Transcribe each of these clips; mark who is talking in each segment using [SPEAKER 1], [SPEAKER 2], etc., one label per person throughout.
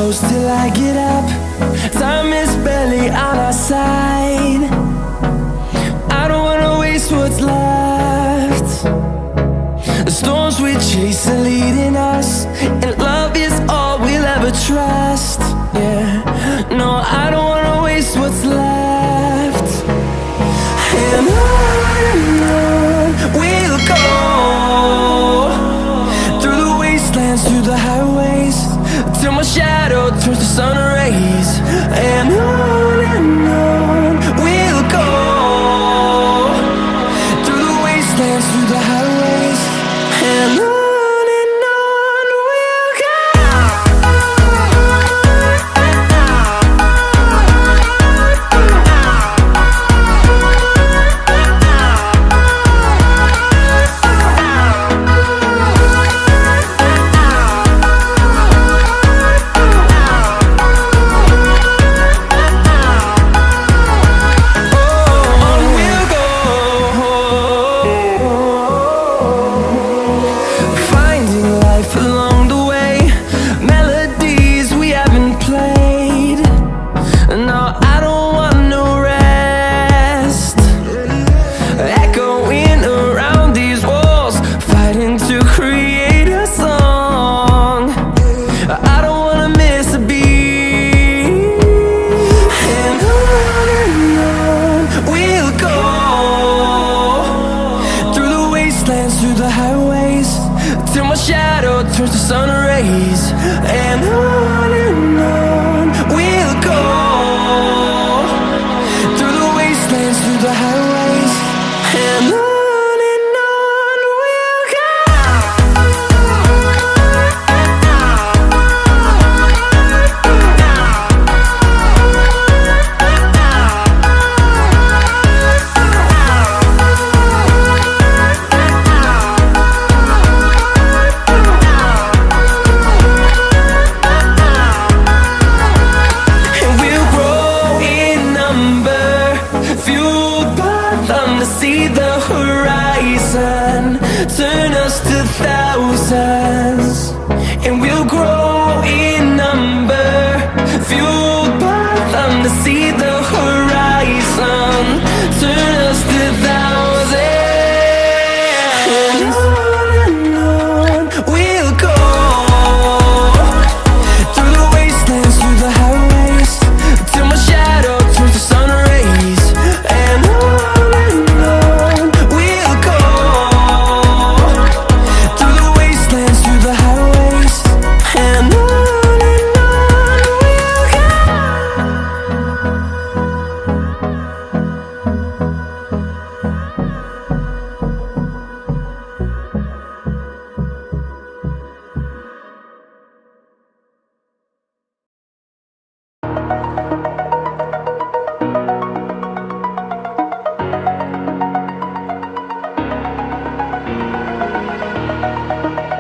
[SPEAKER 1] close till I get up. Time is barely on our side. I don't wanna waste what's left. The storms we chase are leading us, and love is all we'll ever trust. Yeah, no, I don't wanna waste what's left. And on we'll go, through the wastelands, through the highways, till my shadow turns to sun rays. And on we'll go, through the wastelands, through the highways, and on we'll go. Through the highways, till my shadow turns to sun rays. And on we'll go, through the wastelands, through the highways, and on we'll go. See the horizon turn us to thousands, and we'll grow in number, fueled by them. To see the horizon turn us to thousands, and on we'll go, through the wastelands, through the highways, till my shadow turns to sun rays. And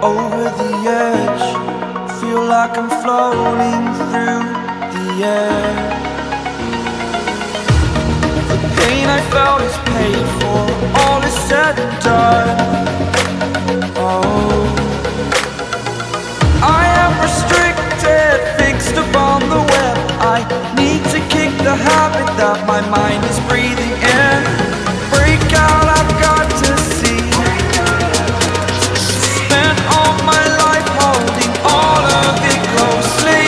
[SPEAKER 2] over the edge, feel like I'm floating through the air. The pain I felt is paid for, all is said and done. Oh, I am restricted, fixed upon the web. I need to kick the habit that my mind is breathing in. Break out, I've got to see. Spent all my life holding all of it closely.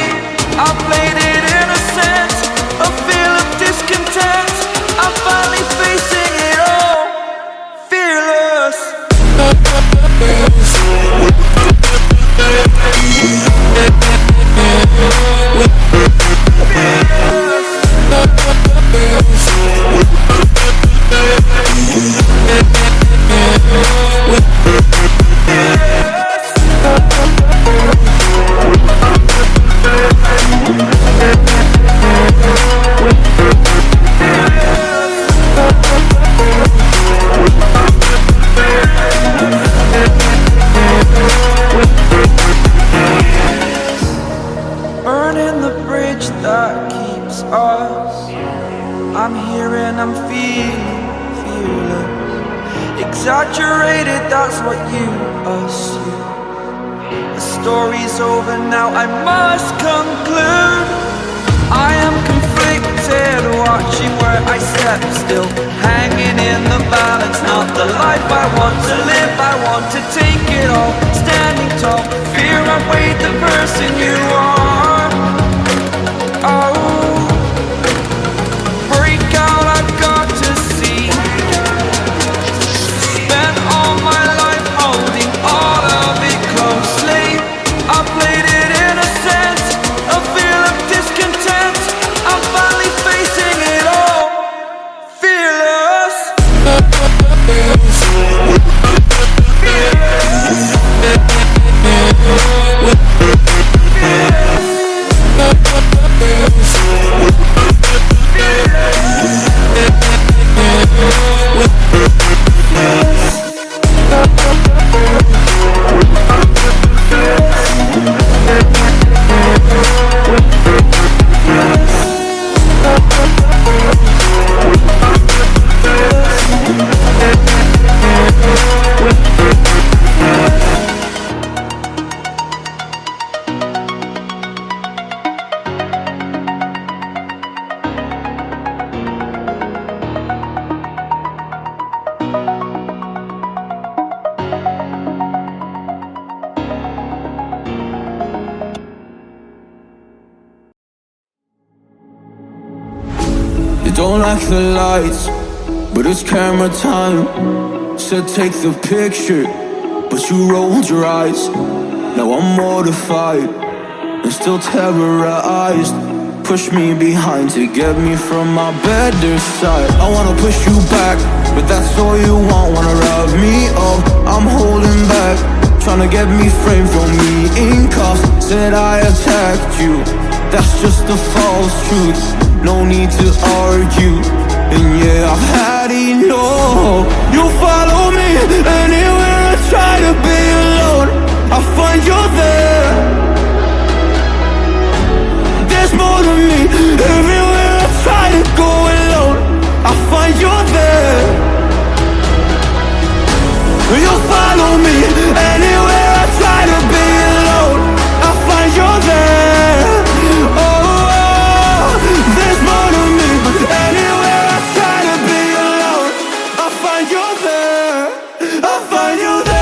[SPEAKER 2] I played it innocent, a feel of discontent. I'm finally facing it all, fearless. Burning the bridge that keeps us. I'm here and I'm feeling fearless. Exaggerated, that's what you assume. story's over now, I must conclude. I am conflicted, watching where I step still, hanging in the balance. Not the life I want to live, I want to take it all, standing tall. Fear I've weighed the person you are. Oh, break out, I've got to see. Spent all my life holding all of it closely. I played it innocent, a feel of discontent. I'm finally facing it all, fearless.
[SPEAKER 1] Don't like the lights, but it's camera time. Said take the picture, but you rolled your eyes. Now I'm mortified and still terrorized. Push me behind to get me from my better side. I wanna push you back, but that's all you want. Wanna wrap me up, I'm holding back. Tryna get me framed, throw me in cuffs. Said I attacked you, that's just a false truth. No need to argue, and yeah, I've had enough. You follow me anywhere I try to be alone, I find you there. There's more to me, everywhere I try to go alone, I find you there. You follow me anywhere I try to be alone, I find you there. Oh, there's more to me, but anywhere I try to be alone, I find you there. I find you there.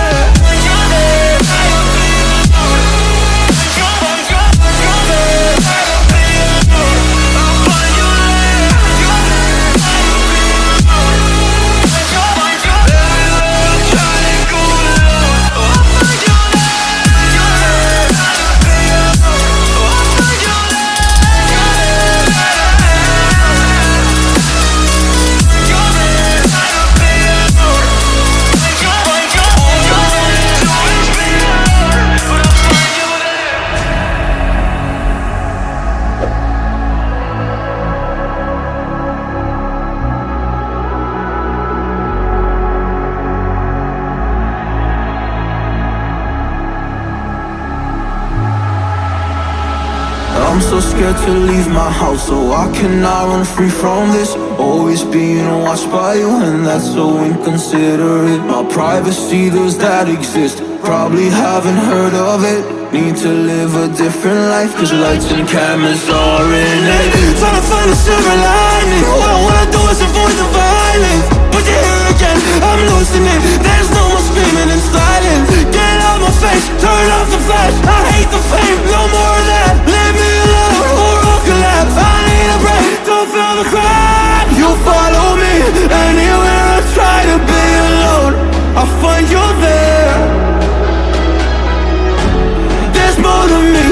[SPEAKER 1] I'm so scared to leave my house, so I cannot run free from this. Always being watched by you, and that's so inconsiderate. My privacy, does that exist? Probably haven't heard of it. Need to live a different life, cause lights and cameras are in it. Trying to find a silver lining, all I wanna do is avoid the violence. But you're here again, I'm losing it. There's no more screaming in silence. Get out my face, turn off the flash. I hate the fame, no more of that. Leave me alone, or I'll collapse. I need a break, don't feel the crack. You follow me anywhere I try to be alone, I find you there. There's more to me,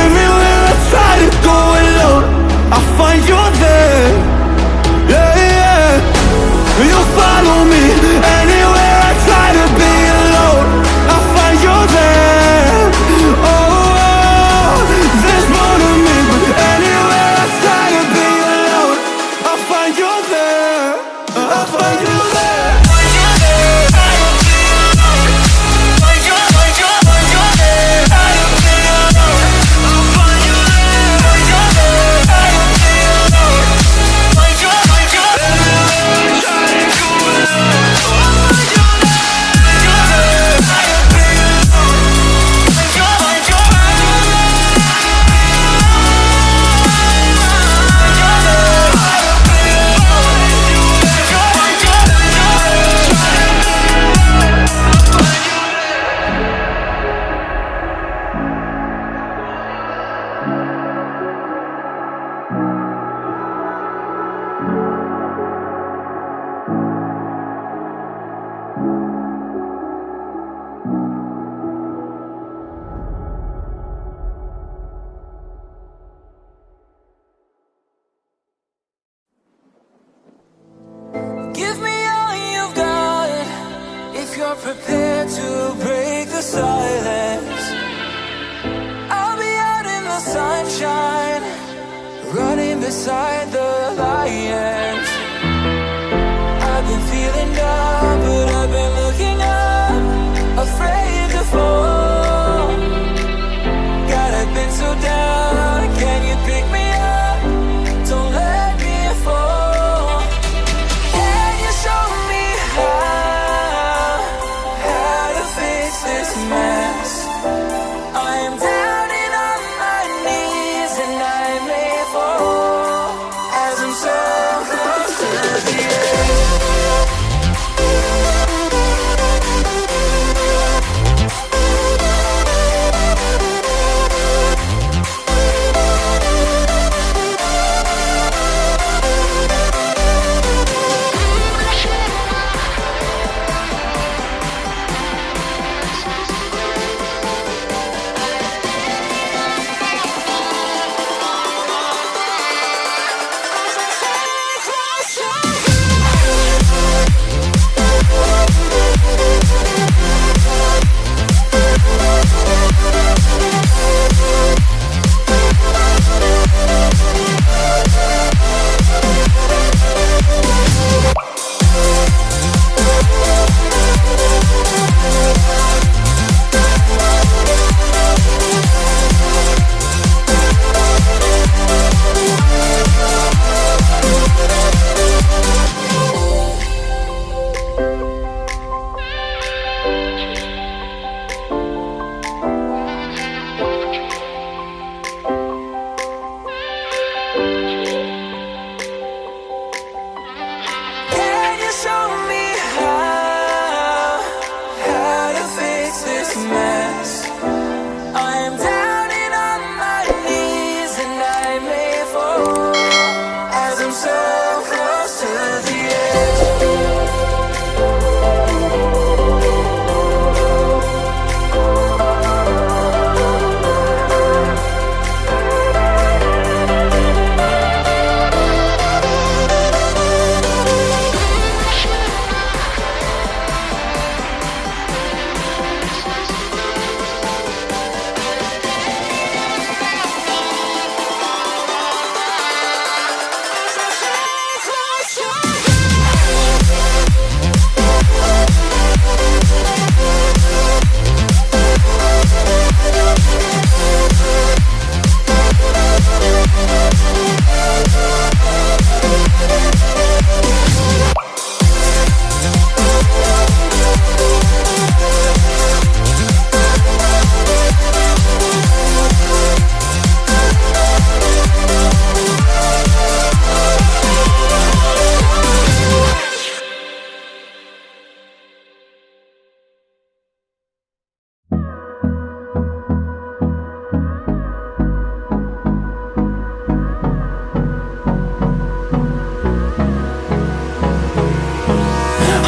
[SPEAKER 1] everywhere I try to go alone, I find you there. Yeah, yeah. You follow me anywhere I try to be alone, I find you there. Oh,
[SPEAKER 2] you're prepared to break the silence, I'll be out in the sunshine, running beside the lions. I've been feeling down, but I've been looking up, afraid to fall. God, I've been so down, can you pick me up? Don't let me fall. Can you show me how to fix this mess? I am down and on my knees and I may fall as I'm so close to the edge. Can you show me how to fix this mess? I am down and on my knees and I may fall as I'm so close to the edge.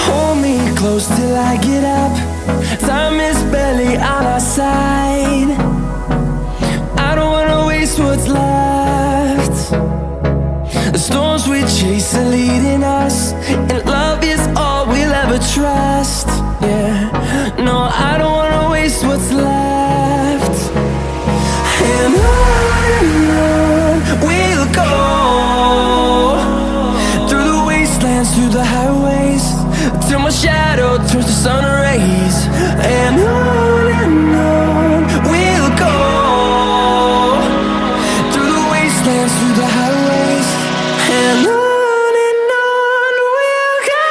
[SPEAKER 1] Hold me close till I get up. Time is barely on our side. I don't wanna waste what's left. The storms we chase are leading us, and love is all we'll ever trust. Yeah, no, I don't wanna waste what's left. And on we'll go, through the wastelands, through the highways, till my shadow turns to sun rays. And on we'll go, through the wastelands, through the highways, and on we'll go.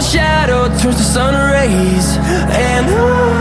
[SPEAKER 1] shadow turns to sun rays, and on